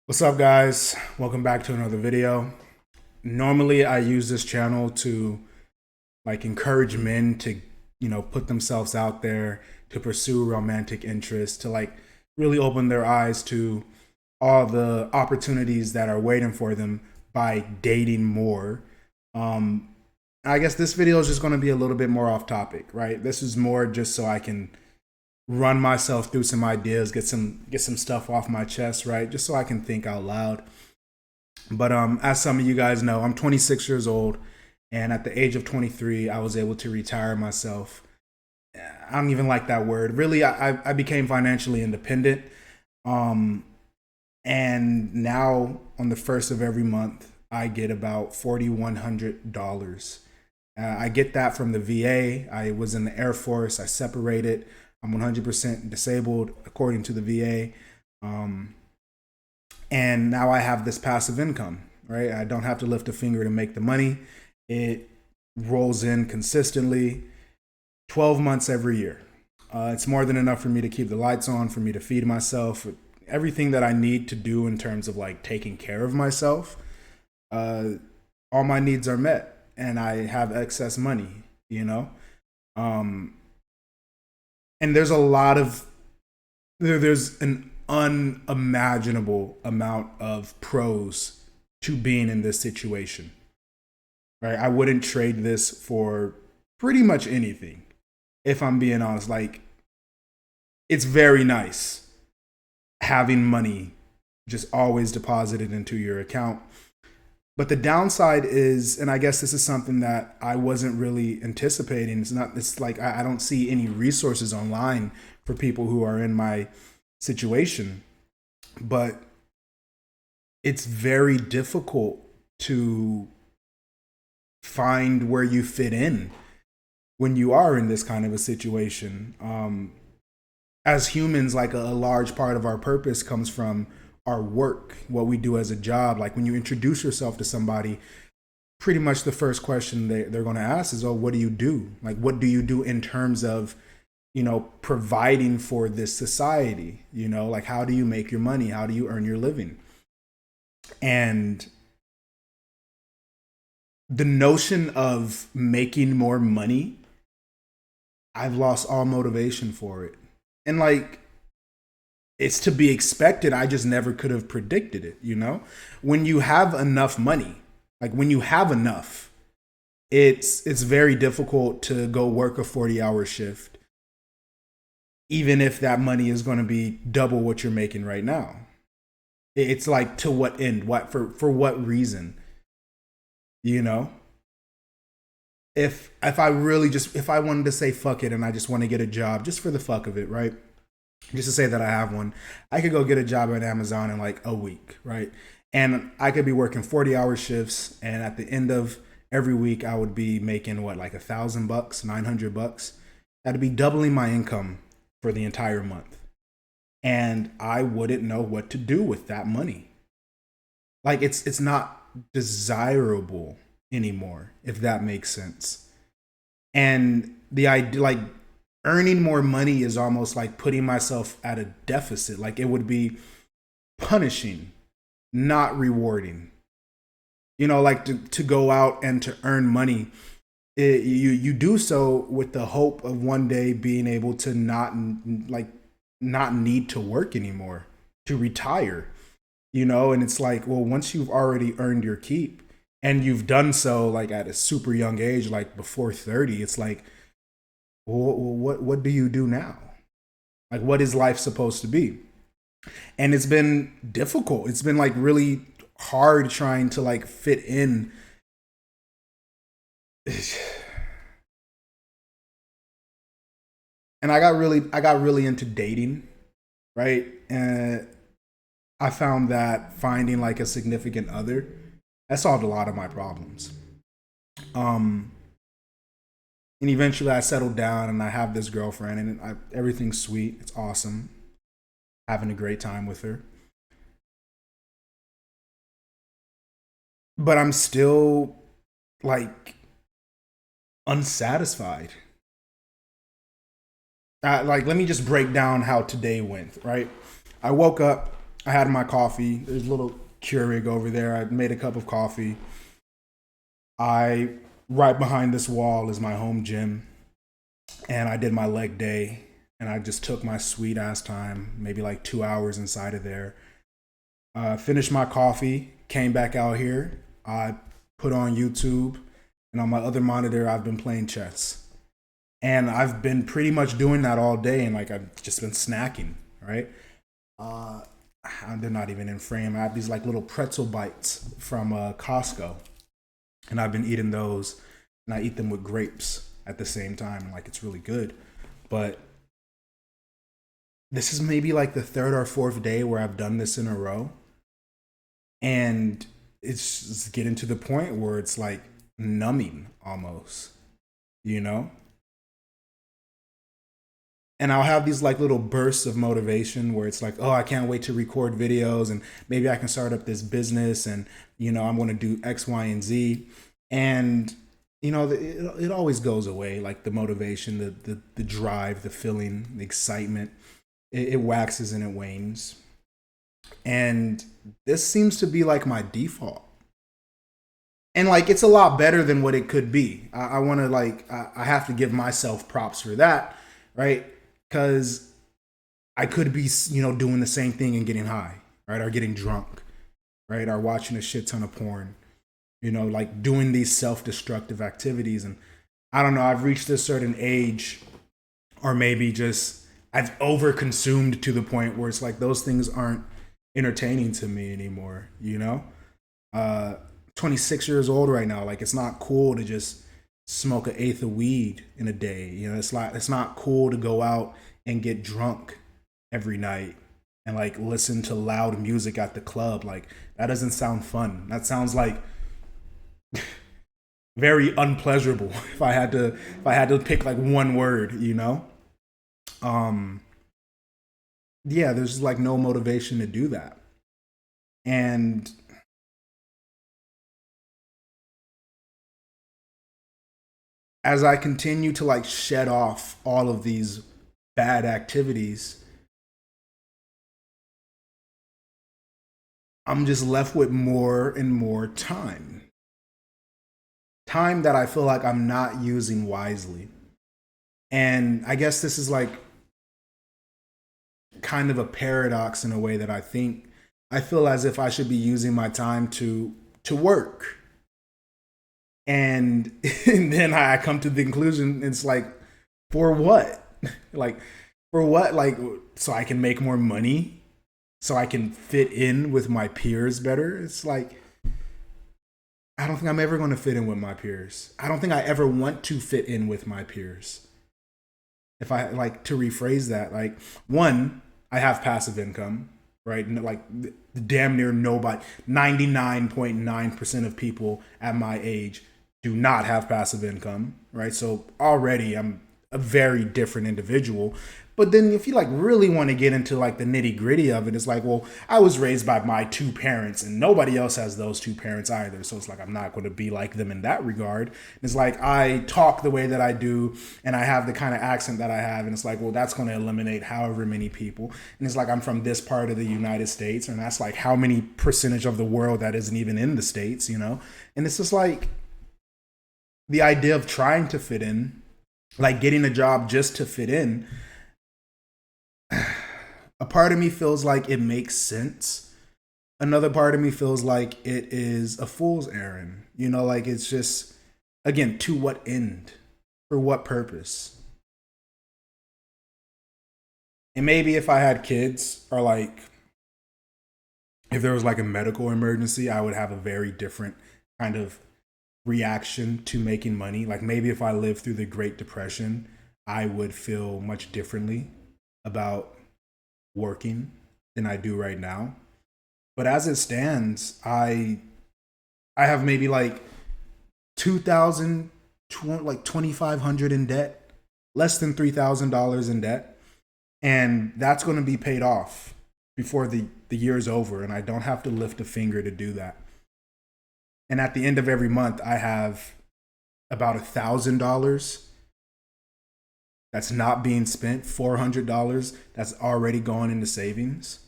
What's up, guys? Welcome back to another video. Normally I use this channel to encourage men to put themselves out there, to pursue romantic interests, to really open their eyes to all the opportunities that are waiting for them by dating more. um I guess this video is just going to be a little bit more off topic, right? This is more just so I can run myself through some ideas, get some stuff off my chest, right? Just so I can think out loud. But as some of you guys know, I'm 26 years old, and at the age of 23, I was able to retire myself. I don't even like that word. Really, I became financially independent. Um, and now on the first of every month, I get about $4,100. I get that from the VA. I was in the Air Force. I separated. I'm 100% disabled according to the VA. Um, and now I have this passive income, right? I don't have to lift a finger to make the money. It rolls in consistently 12 months every year. It's more than enough for me to keep the lights on, for me to feed myself, everything that I need to do in terms of taking care of myself. Uh, all my needs are met, and I have excess money, you know? Um, and there's a lot of there's an unimaginable amount of pros to being in this situation, right? I wouldn't trade this for pretty much anything, if I'm being honest. It's very nice having money just always deposited into your account. But the downside is, and I guess this is something that I wasn't really anticipating. It's like I don't see any resources online for people who are in my situation, but it's very difficult to find where you fit in when you are in this kind of a situation. As humans, a large part of our purpose comes from our work, what we do as a job. Like when you introduce yourself to somebody, pretty much the first question they're going to ask is, oh, what do you do? Like, what do you do in terms of, providing for this society? Like, how do you make your money? How do you earn your living? And the notion of making more money, I've lost all motivation for it. And it's to be expected. I just never could have predicted it. When you have enough money, when you have enough, it's very difficult to go work a 40-hour shift, even if that money is going to be double what you're making right now. It's like, to what end? What for what reason? You know? If I wanted to say fuck it and I just want to get a job just for the fuck of it, right? Just to say that I have one, I could go get a job at Amazon in like a week, right? And I could be working 40-hour shifts, and at the end of every week, I would be making what, like $1,000, $900. That'd be doubling my income for the entire month. And I wouldn't know what to do with that money. It's not desirable anymore, if that makes sense. And the idea, earning more money is almost like putting myself at a deficit. Like, it would be punishing, not rewarding. Like to go out and to earn money, you do so with the hope of one day being able to not need to work anymore, to retire. And it's like, well, once you've already earned your keep, and you've done so at a super young age, like before 30, it's like, well, what do you do now? Like, what is life supposed to be? And it's been difficult. It's been really hard trying to fit in. And I got really into dating, right? And I found that finding a significant other, that solved a lot of my problems. Um, and eventually I settled down and I have this girlfriend, and everything's sweet. It's awesome. Having a great time with her. But I'm still like unsatisfied. Let me just break down how today went, right? I woke up, I had my coffee. There's a little Keurig over there. I made a cup of coffee. I right behind this wall is my home gym, and I did my leg day, and I just took my sweet ass time, maybe like 2 hours inside of there. Finished my coffee, came back out here. I put on YouTube, and on my other monitor, I've been playing chess. And I've been pretty much doing that all day, and like I've just been snacking, right? Uh, they're not even in frame. I have these like little pretzel bites from Costco, and I've been eating those, and I eat them with grapes at the same time, and like it's really good. But this is maybe like the third or fourth day where I've done this in a row, and it's getting to the point where it's like numbing almost, you know? And I'll have these like little bursts of motivation where it's like, oh, I can't wait to record videos and maybe I can start up this business and, I'm going to do X, Y, and Z. And, it always goes away. Like the motivation, the drive, the feeling, the excitement, it waxes and it wanes. And this seems to be like my default. And like, it's a lot better than what it could be. I want to like, I have to give myself props for that, right? Because I could be, doing the same thing and getting high, right? Or getting drunk, right? Or watching a shit ton of porn, like doing these self-destructive activities. And I don't know, I've reached a certain age, or maybe just I've overconsumed to the point where it's like those things aren't entertaining to me anymore, 26 years old right now. Like, it's not cool to just smoke an eighth of weed in a day. It's not cool to go out and get drunk every night and like listen to loud music at the club. Like, that doesn't sound fun. That sounds like very unpleasurable if I had to pick like one word, yeah, there's like no motivation to do that. And as I continue to like shed off all of these bad activities, I'm just left with more and more time. Time that I feel like I'm not using wisely. And I guess this is like kind of a paradox in a way that I feel as if I should be using my time to work. And, and then I come to the conclusion, it's like, for what? Like, for what? Like, so I can make more money? So I can fit in with my peers better? It's like, I don't think I'm ever going to fit in with my peers. I don't think I ever want to fit in with my peers. If I like to rephrase that, like, one, I have passive income, right? Like, damn near nobody, 99.9% of people at my age do not have passive income, right? So already I'm a very different individual. But then if you like really want to get into like the nitty gritty of it, it's like, well, I was raised by my two parents and nobody else has those two parents either. So it's like, I'm not going to be like them in that regard. It's like, I talk the way that I do and I have the kind of accent that I have. And it's like, well, that's going to eliminate however many people. And it's like, I'm from this part of the United States. And that's like how many percentage of the world that isn't even in the States, And it's just like the idea of trying to fit in, like getting a job just to fit in. A part of me feels like it makes sense. Another part of me feels like it is a fool's errand. Like it's just, again, to what end? For what purpose? And maybe if I had kids, or like if there was like a medical emergency, I would have a very different kind of reaction to making money. Like maybe if I lived through the Great Depression, I would feel much differently about working than I do right now. But as it stands, I have maybe like 2,000, like 2,500 in debt, less than $3,000 in debt, and that's going to be paid off before the year is over, and I don't have to lift a finger to do that. And at the end of every month, I have about $1,000 that's not being spent, $400 that's already gone into savings.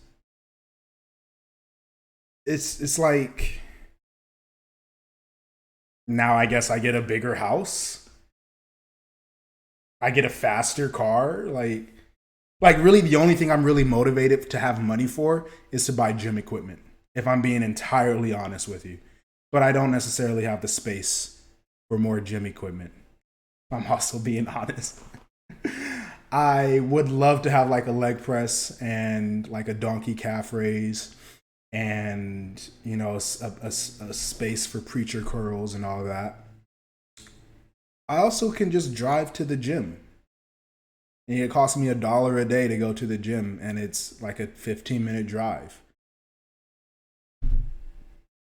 it's like now I guess I get a bigger house, I get a faster car, like really the only thing I'm really motivated to have money for is to buy gym equipment, if I'm being entirely honest with you. But I don't necessarily have the space for more gym equipment. I'm also being honest. I would love to have like a leg press and like a donkey calf raise and, you know, a space for preacher curls and all that. I also can just drive to the gym. And it costs me $1 a day to go to the gym, and it's like a 15-minute drive.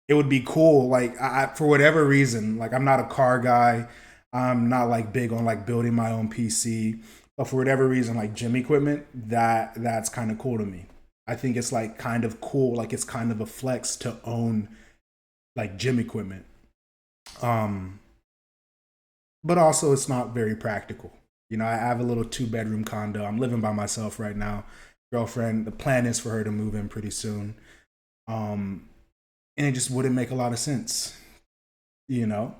It would be cool, like for whatever reason, like I'm not a car guy. I'm not like big on like building my own PC, but for whatever reason, like gym equipment, that's kind of cool to me. I think it's like kind of cool, like it's kind of a flex to own like gym equipment. Um, but also it's not very practical. You know, I have a little 2 bedroom condo. I'm living by myself right now. Girlfriend, the plan is for her to move in pretty soon. Um, and it just wouldn't make a lot of sense. You know,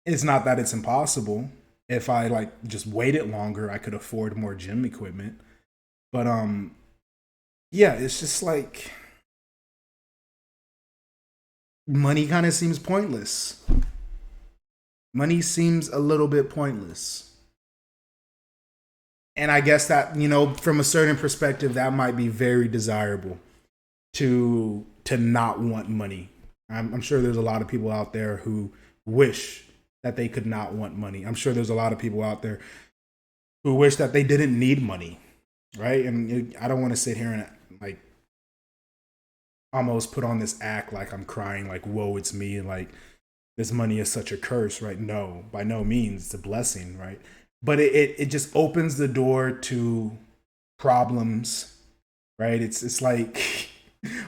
it's not that it's impossible. If I like just waited longer, I could afford more gym equipment. But yeah, it's just like money kind of seems pointless. Money seems a little bit pointless. And I guess that, you know, from a certain perspective, that might be very desirable to not want money. I'm sure there's a lot of people out there who wish that they could not want money. I'm sure there's a lot of people out there who wish that they didn't need money, right? And I don't want to sit here and like almost put on this act like I'm crying, like whoa, it's me, like this money is such a curse, right? No, by no means, it's a blessing, right? But it just opens the door to problems, right? It's like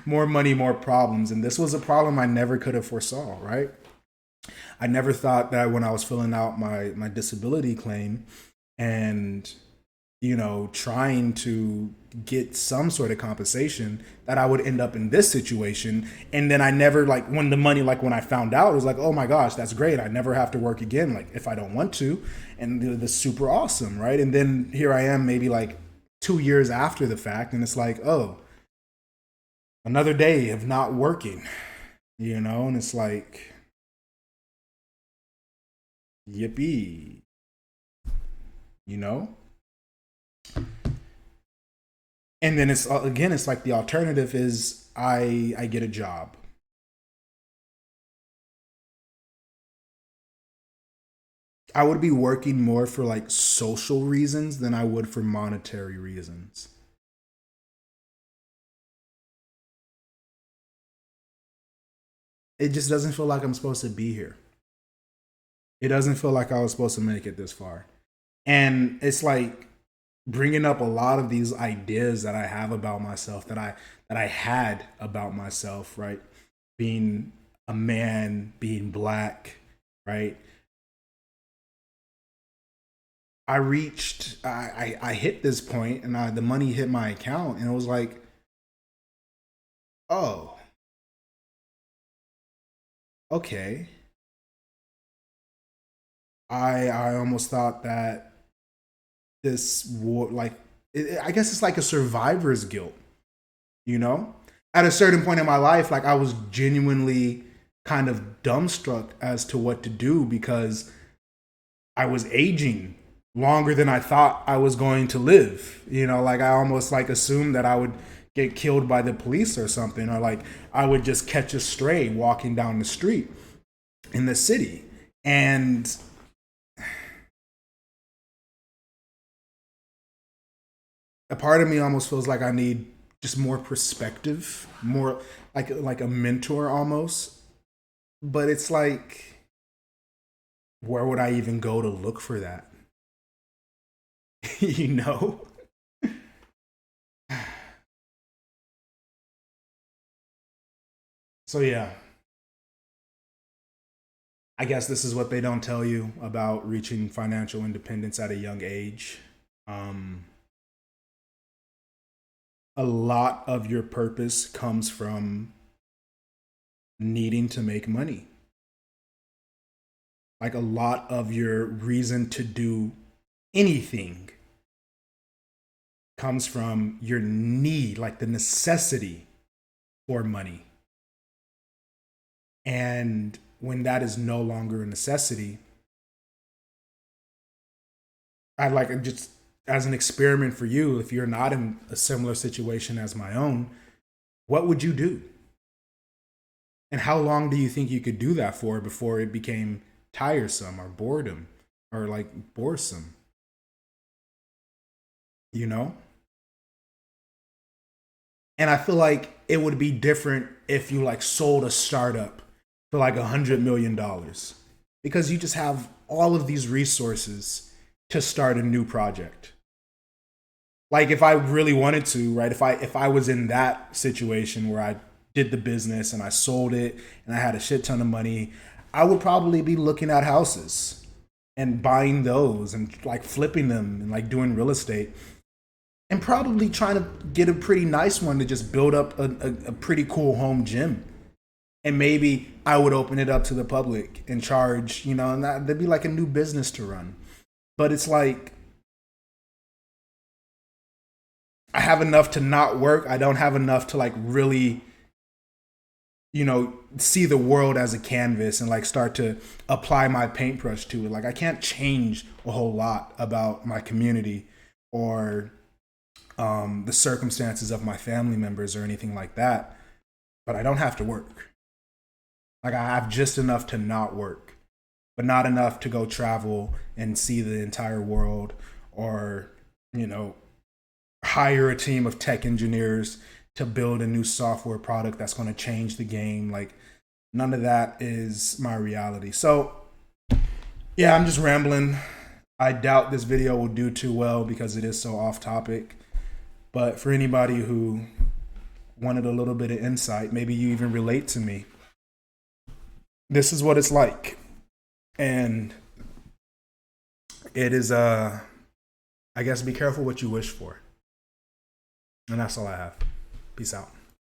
more money, more problems, and this was a problem I never could have foresaw, right? I never thought that when I was filling out my disability claim and you know trying to get some sort of compensation that I would end up in this situation. And then I never, like when the money, like when I found out, it was like, oh my gosh, that's great, I never have to work again, like if I don't want to. And the super awesome, right? And then here I am maybe like 2 years after the fact, and it's like, oh, another day of not working, you know? And it's like, yippee, you know? And then it's again, it's like the alternative is I get a job. I would be working more for like social reasons than I would for monetary reasons. It just doesn't feel like I'm supposed to be here. It doesn't feel like I was supposed to make it this far. And it's like bringing up a lot of these ideas that I have about myself, that I had about myself, right? Being a man, being black, right? I hit this point, and the money hit my account, and it was like, oh, okay. I almost thought that this war, like, I guess it's like a survivor's guilt, you know? At a certain point in my life, like I was genuinely kind of dumbstruck as to what to do because I was aging longer than I thought I was going to live. You know, like I almost like assumed that I would get killed by the police or something, or like I would just catch a stray walking down the street in the city. And a part of me almost feels like I need just more perspective, more like a mentor almost. But it's like, where would I even go to look for that? You know? So yeah, I guess this is what they don't tell you about reaching financial independence at a young age. Um, a lot of your purpose comes from needing to make money. Like a lot of your reason to do anything comes from your need, like the necessity for money. And when that is no longer a necessity, I'd like just as an experiment for you, if you're not in a similar situation as my own, what would you do? And how long do you think you could do that for before it became tiresome or boredom or like boresome? You know? And I feel like it would be different if you like sold a startup for like $100 million because you just have all of these resources to start a new project. Like if I really wanted to, right? If I was in that situation where I did the business and I sold it and I had a shit ton of money, I would probably be looking at houses and buying those and like flipping them and like doing real estate and probably trying to get a pretty nice one to just build up a pretty cool home gym. And maybe I would open it up to the public and charge, and that'd be like a new business to run. But it's like I have enough to not work. I don't have enough to like really, see the world as a canvas and like start to apply my paintbrush to it. Like I can't change a whole lot about my community or the circumstances of my family members or anything like that. But I don't have to work. Like I have just enough to not work, but not enough to go travel and see the entire world or, hire a team of tech engineers to build a new software product that's going to change the game. Like none of that is my reality. So yeah, I'm just rambling. I doubt this video will do too well because it is so off topic. But for anybody who wanted a little bit of insight, maybe you even relate to me, this is what it's like. And it is, I guess, be careful what you wish for. And that's all I have. Peace out.